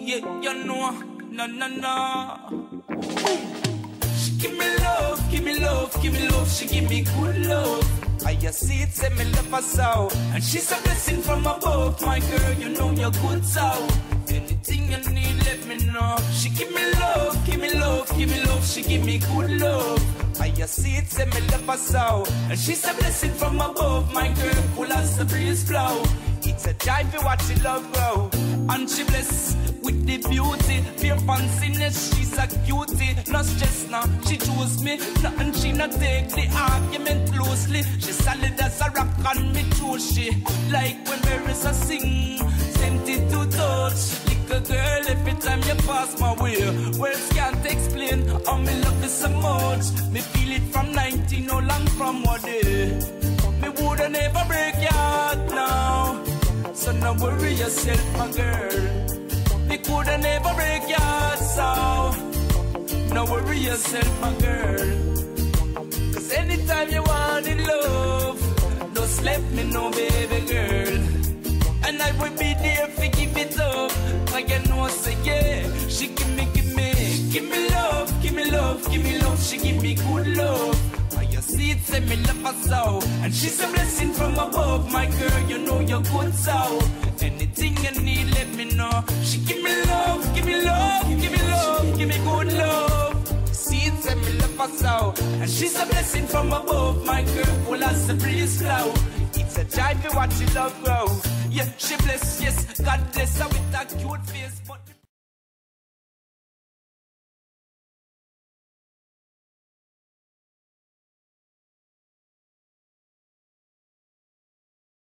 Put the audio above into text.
Yeah, you know, no. She give me love, give me love, give me love. She give me good love. I just see it, say me love her so. And she's a blessing from above. My girl, you know you're good so. Anything you need, let me know. She give me love, give me love, give me love. She give me good love. I just see it, say me love her so. And she's a blessing from above. My girl, cool as the breeze flow. It's a joy to watch the love grow. And she bless with the beauty. Pure fanciness, she's a cutie. No stress now, she choose me. Nothing she not take the argument loosely. She solid as a rock and me choose she. Like when Marissa sing, tempted to touch. Little girl, every time you pass my way, words can't explain how me love you so much. Me feel it from 19, no long from one day. Me woulda never break your heart now. So no worry yourself, my girl. Me coulda never break your heart, so no worry yourself, my girl. Cause anytime you want in love, just let me know, baby girl. And I will be there to give it up. Like you know, say yeah. She give me love, give me love, give me love. She give me good love. You see it, say me love her so. And she's a blessing from above. My girl, you know you're good so. Anything you need, let me know. She give me love, give me love, give me love, give me good love. See it, say me love her so. And she's a blessing from above. My girl, cool as the breeze flow. It's a joy to watch the love grow. Yeah, she bless, yes, God bless her with that cute face, but